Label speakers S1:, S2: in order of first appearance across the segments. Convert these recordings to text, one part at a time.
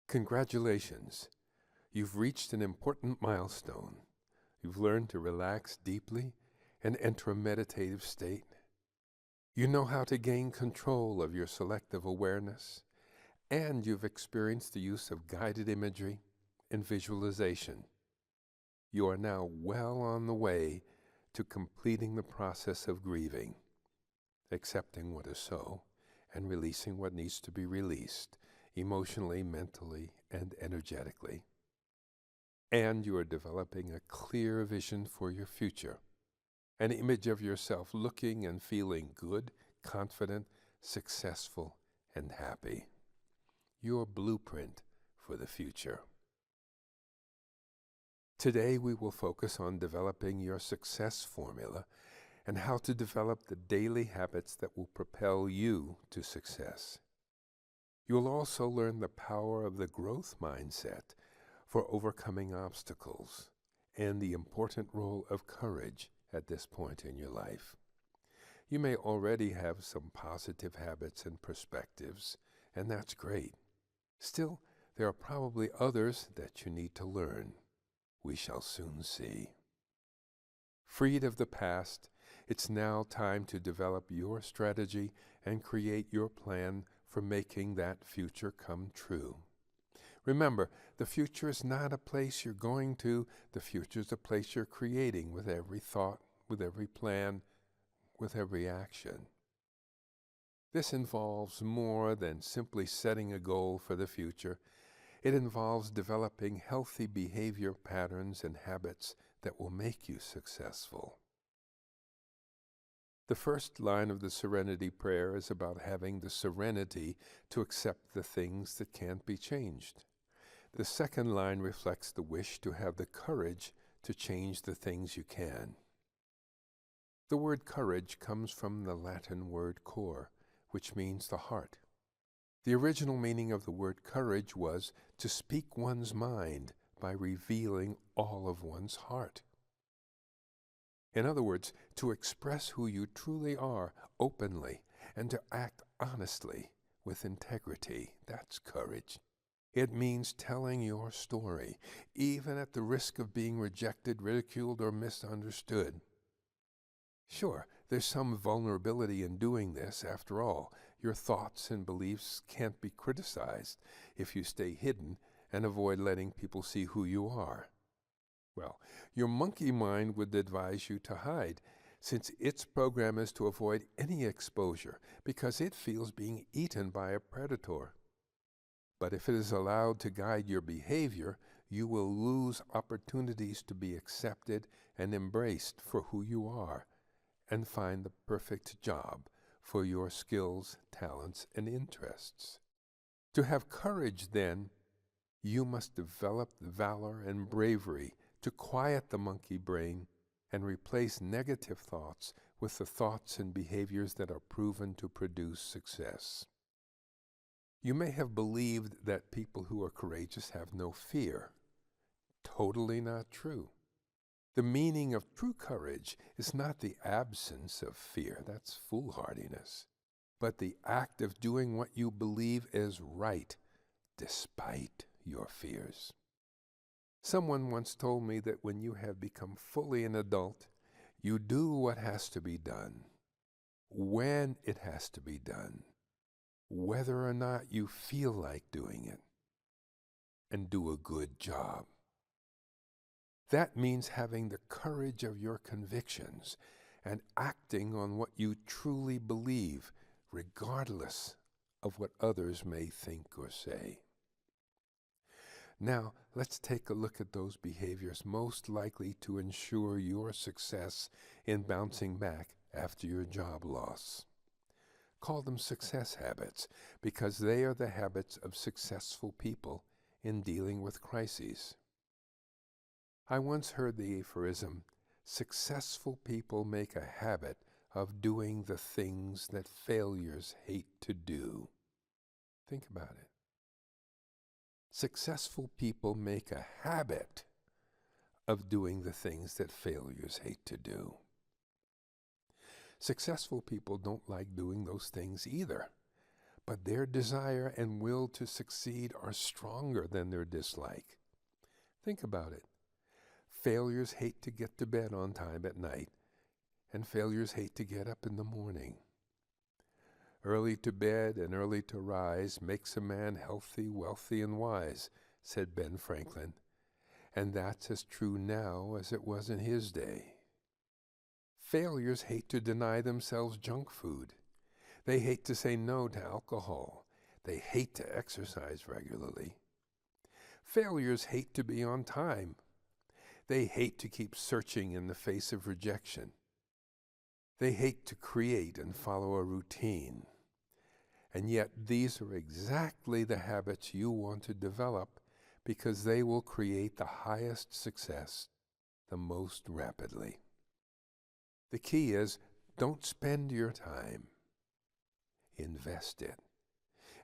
S1: Congratulations! You've reached an important milestone. You've learned to relax deeply and enter a meditative state. You know how to gain control of your selective awareness, and you've experienced the use of guided imagery and visualization. You are now well on the way to completing the process of grieving, accepting what is so, and releasing what needs to be released, emotionally, mentally, and energetically. And you are developing a clear vision for your future, an image of yourself looking and feeling good, confident, successful, and happy. Your blueprint for the future. Today we will focus on developing your success formula and how to develop the daily habits that will propel you to success. You will also learn the power of the growth mindset for overcoming obstacles and the important role of courage at this point in your life. You may already have some positive habits and perspectives, and that's great. Still, there are probably others that you need to learn. We shall soon see. Freed of the past, it's now time to develop your strategy and create your plan for making that future come true. Remember, the future is not a place you're going to. The future is a place you're creating with every thought, with every plan, with every action. This involves more than simply setting a goal for the future. It involves developing healthy behavior patterns and habits that will make you successful. The first line of the Serenity Prayer is about having the serenity to accept the things that can't be changed. The second line reflects the wish to have the courage to change the things you can. The word courage comes from the Latin word cor, which means the heart. The original meaning of the word courage was to speak one's mind by revealing all of one's heart. In other words, to express who you truly are openly and to act honestly with integrity. That's courage. It means telling your story, even at the risk of being rejected, ridiculed, or misunderstood. Sure, there's some vulnerability in doing this. After all, your thoughts and beliefs can't be criticized if you stay hidden and avoid letting people see who you are. Well, your monkey mind would advise you to hide, since its program is to avoid any exposure because it feels being eaten by a predator. But if it is allowed to guide your behavior, you will lose opportunities to be accepted and embraced for who you are and find the perfect job for your skills, talents, and interests. To have courage, then, you must develop the valor and bravery to quiet the monkey brain and replace negative thoughts with the thoughts and behaviors that are proven to produce success. You may have believed that people who are courageous have no fear. Totally not true. The meaning of true courage is not the absence of fear, that's foolhardiness, but the act of doing what you believe is right, despite your fears. Someone once told me that when you have become fully an adult, you do what has to be done, when it has to be done, whether or not you feel like doing it, and do a good job. That means having the courage of your convictions and acting on what you truly believe, regardless of what others may think or say. Now, let's take a look at those behaviors most likely to ensure your success in bouncing back after your job loss. Call them success habits because they are the habits of successful people in dealing with crises. I once heard the aphorism, "Successful people make a habit of doing the things that failures hate to do." Think about it. Successful people make a habit of doing the things that failures hate to do. Successful people don't like doing those things either, but their desire and will to succeed are stronger than their dislike. Think about it. Failures hate to get to bed on time at night, and failures hate to get up in the morning. Early to bed and early to rise makes a man healthy, wealthy, and wise, said Ben Franklin, and that's as true now as it was in his day. Failures hate to deny themselves junk food. They hate to say no to alcohol. They hate to exercise regularly. Failures hate to be on time. They hate to keep searching in the face of rejection. They hate to create and follow a routine. And yet these are exactly the habits you want to develop because they will create the highest success the most rapidly. The key is, don't spend your time. Invest it.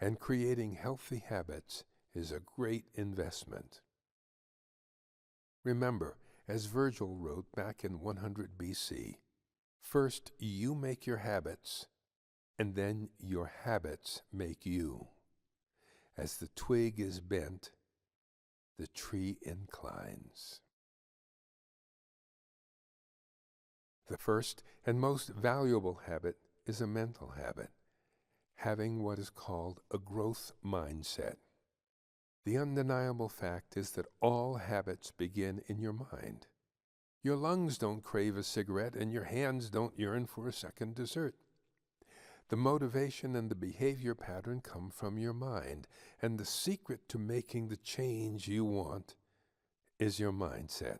S1: And creating healthy habits is a great investment. Remember, as Virgil wrote back in 100 BC, first you make your habits, and then your habits make you. As the twig is bent, the tree inclines. The first and most valuable habit is a mental habit, having what is called a growth mindset. The undeniable fact is that all habits begin in your mind. Your lungs don't crave a cigarette, and your hands don't yearn for a second dessert. The motivation and the behavior pattern come from your mind, and the secret to making the change you want is your mindset.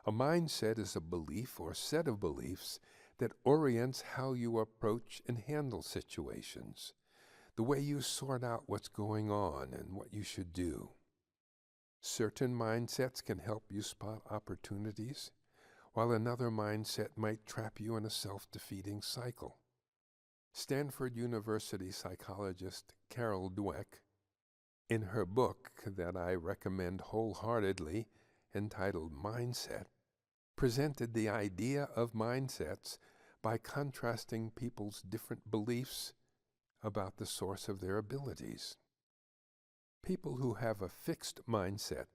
S1: A mindset is a belief or set of beliefs that orients how you approach and handle situations, the way you sort out what's going on and what you should do. Certain mindsets can help you spot opportunities, while another mindset might trap you in a self-defeating cycle. Stanford University psychologist Carol Dweck, in her book that I recommend wholeheartedly, entitled Mindset, presented the idea of mindsets by contrasting people's different beliefs about the source of their abilities. People who have a fixed mindset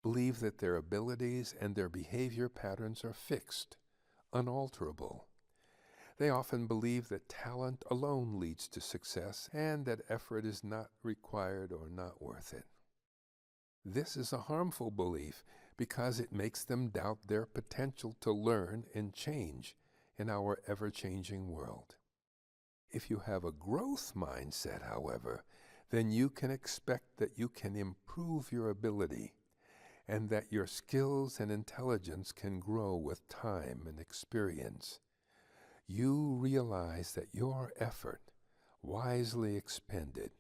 S1: believe that their abilities and their behavior patterns are fixed, unalterable. They often believe that talent alone leads to success and that effort is not required or not worth it. This is a harmful belief because it makes them doubt their potential to learn and change in our ever-changing world. If you have a growth mindset, however, then you can expect that you can improve your ability and that your skills and intelligence can grow with time and experience. You realize that your effort, wisely expended,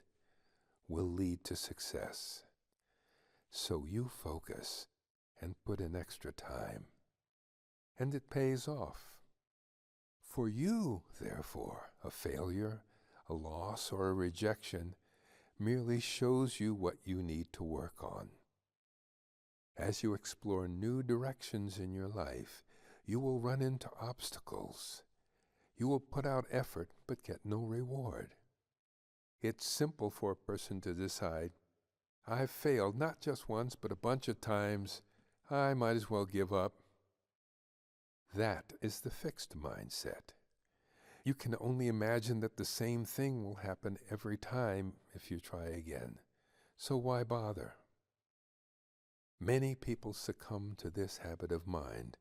S1: will lead to success. So you focus and put in extra time, and it pays off. For you, therefore, a failure, a loss, or a rejection merely shows you what you need to work on. As you explore new directions in your life, you will run into obstacles. You will put out effort but get no reward. It's simple for a person to decide, I've failed not just once but a bunch of times. I might as well give up. That is the fixed mindset. You can only imagine that the same thing will happen every time if you try again. So why bother? Many people succumb to this habit of mind,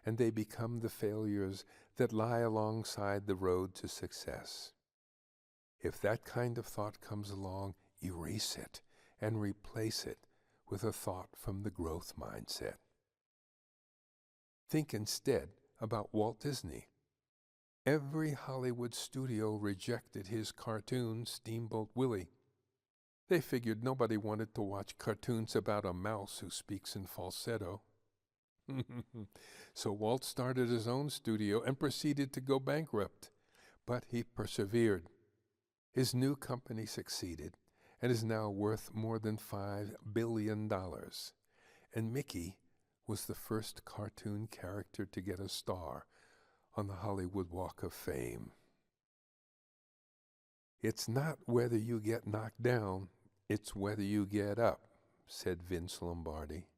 S1: and they become the failures that lie alongside the road to success. If that kind of thought comes along, erase it and replace it with a thought from the growth mindset. Think instead about Walt Disney. Every Hollywood studio rejected his cartoon, Steamboat Willie. They figured nobody wanted to watch cartoons about a mouse who speaks in falsetto. So Walt started his own studio and proceeded to go bankrupt. But he persevered. His new company succeeded and is now worth more than $5 billion. And Mickey was the first cartoon character to get a star on the Hollywood Walk of Fame. "It's not whether you get knocked down, it's whether you get up," said Vince Lombardi.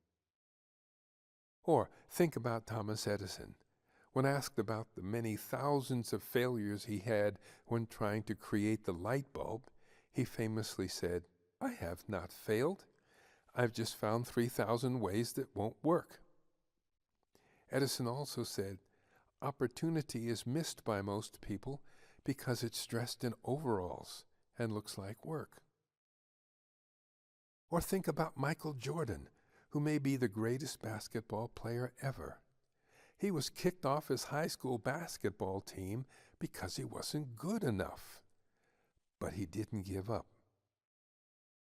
S1: Or think about Thomas Edison. When asked about the many thousands of failures he had when trying to create the light bulb, he famously said, "I have not failed. I've just found 3,000 ways that won't work." Edison also said, "Opportunity is missed by most people because it's dressed in overalls and looks like work." Or think about Michael Jordan, who may be the greatest basketball player ever. He was kicked off his high school basketball team because he wasn't good enough. But he didn't give up.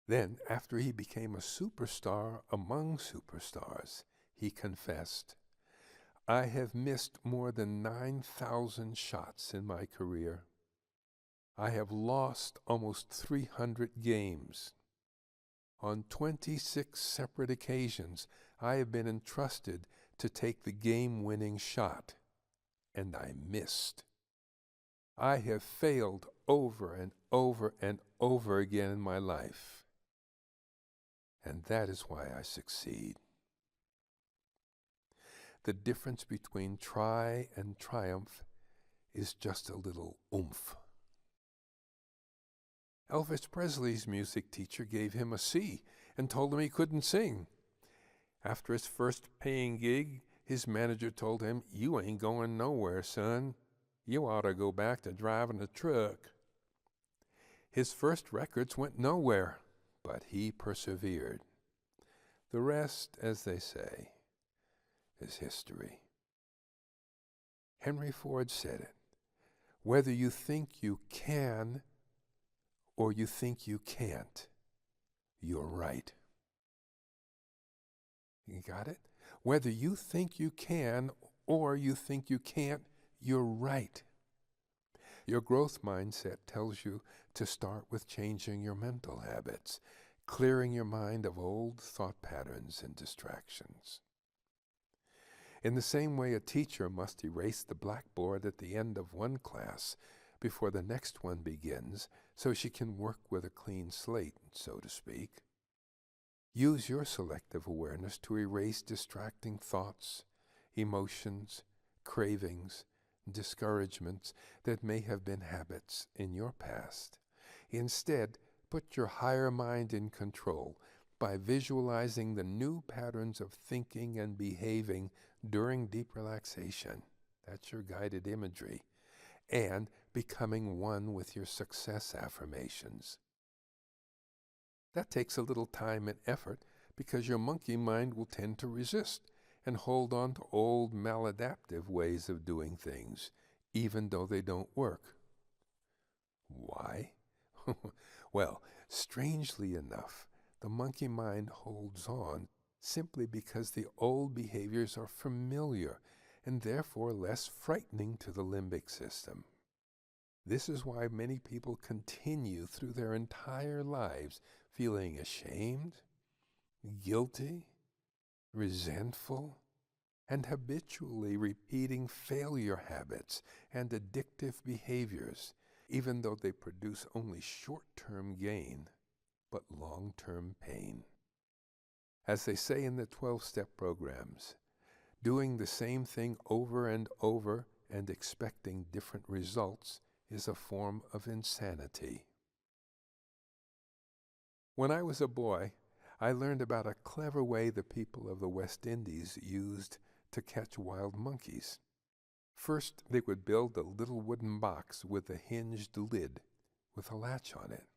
S1: Then, after he became a superstar among superstars, he confessed, "I have missed more than 9,000 shots in my career. I have lost almost 300 games. On 26 separate occasions, I have been entrusted to take the game-winning shot, and I missed. I have failed over and over and over again in my life, and that is why I succeed." The difference between try and triumph is just a little oomph. Elvis Presley's music teacher gave him a C and told him he couldn't sing. After his first paying gig, his manager told him, "You ain't going nowhere, son. You ought to go back to driving a truck." His first records went nowhere, but he persevered. The rest, as they say, is history. Henry Ford said it. Whether you think you can or you think you can't, you're right. You got it? Whether you think you can or you think you can't, you're right. Your growth mindset tells you to start with changing your mental habits, clearing your mind of old thought patterns and distractions. In the same way, a teacher must erase the blackboard at the end of one class before the next one begins, so she can work with a clean slate, so to speak. Use your selective awareness to erase distracting thoughts, emotions, cravings, discouragements that may have been habits in your past. Instead, put your higher mind in control by visualizing the new patterns of thinking and behaving during deep relaxation. That's your guided imagery. And becoming one with your success affirmations. That takes a little time and effort because your monkey mind will tend to resist and hold on to old maladaptive ways of doing things, even though they don't work. Why? Well, strangely enough, the monkey mind holds on simply because the old behaviors are familiar and therefore less frightening to the limbic system. This is why many people continue through their entire lives feeling ashamed, guilty, resentful, and habitually repeating failure habits and addictive behaviors, even though they produce only short-term gain, but long-term pain. As they say in the 12-step programs, doing the same thing over and over and expecting different results is a form of insanity. When I was a boy, I learned about a clever way the people of the West Indies used to catch wild monkeys. First, they would build a little wooden box with a hinged lid with a latch on it.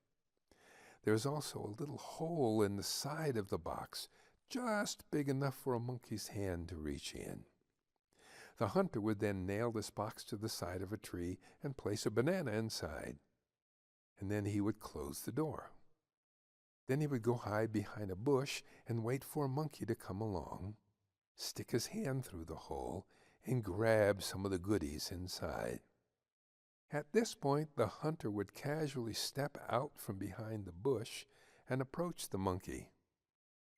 S1: There's also a little hole in the side of the box, just big enough for a monkey's hand to reach in. The hunter would then nail this box to the side of a tree and place a banana inside. And then he would close the door. Then he would go hide behind a bush and wait for a monkey to come along, stick his hand through the hole, and grab some of the goodies inside. At this point, the hunter would casually step out from behind the bush and approach the monkey.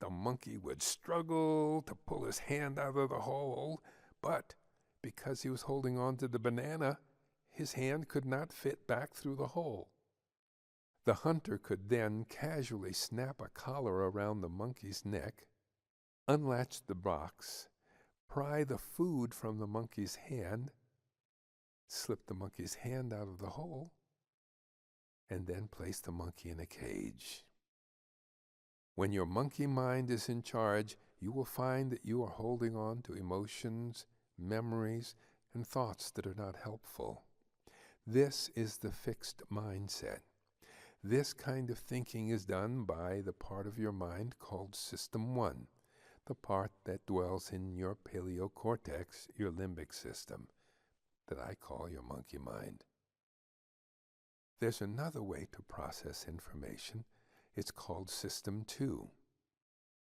S1: The monkey would struggle to pull his hand out of the hole, but because he was holding on to the banana, his hand could not fit back through the hole. The hunter could then casually snap a collar around the monkey's neck, unlatch the box, pry the food from the monkey's hand, slip the monkey's hand out of the hole, and then place the monkey in a cage. When your monkey mind is in charge, you will find that you are holding on to emotions, memories, and thoughts that are not helpful. This is the fixed mindset. This kind of thinking is done by the part of your mind called System 1, the part that dwells in your paleocortex, your limbic system, that I call your monkey mind. There's another way to process information. It's called System 2.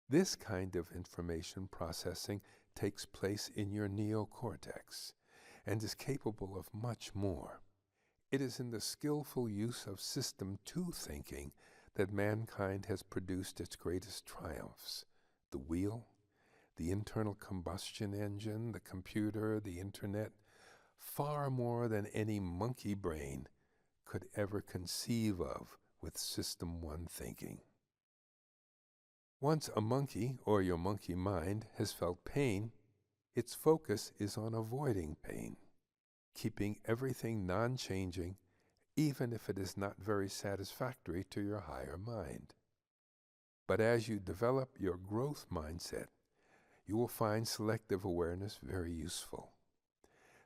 S1: This kind of information processing takes place in your neocortex and is capable of much more. It is in the skillful use of System 2 thinking that mankind has produced its greatest triumphs: the wheel, the internal combustion engine, the computer, the internet, far more than any monkey brain could ever conceive of with System 1 thinking. Once a monkey, or your monkey mind, has felt pain, its focus is on avoiding pain, keeping everything non-changing, even if it is not very satisfactory to your higher mind. But as you develop your growth mindset, you will find selective awareness very useful.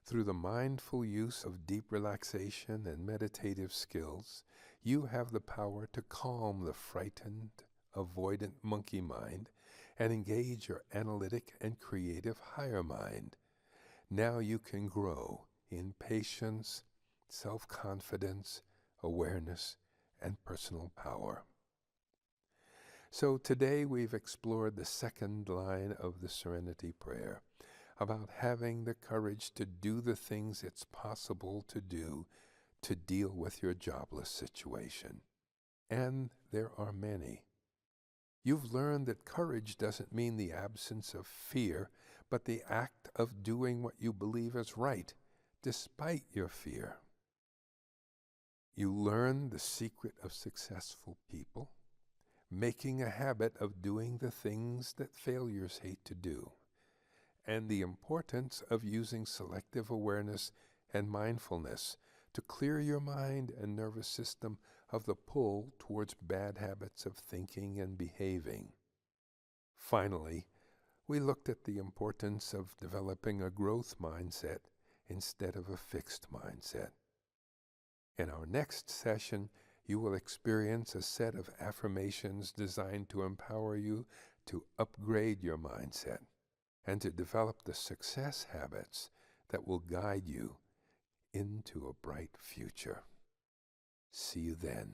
S1: Through the mindful use of deep relaxation and meditative skills, you have the power to calm the frightened, avoidant monkey mind and engage your analytic and creative higher mind. Now you can grow in patience, self-confidence, awareness, and personal power. So today we've explored the second line of the Serenity Prayer, about having the courage to do the things it's possible to do to deal with your jobless situation. And there are many. You've learned that courage doesn't mean the absence of fear, but the act of doing what you believe is right, despite your fear. You learn the secret of successful people, making a habit of doing the things that failures hate to do, and the importance of using selective awareness and mindfulness to clear your mind and nervous system of the pull towards bad habits of thinking and behaving. Finally, we looked at the importance of developing a growth mindset instead of a fixed mindset. In our next session, you will experience a set of affirmations designed to empower you to upgrade your mindset and to develop the success habits that will guide you into a bright future. See you then.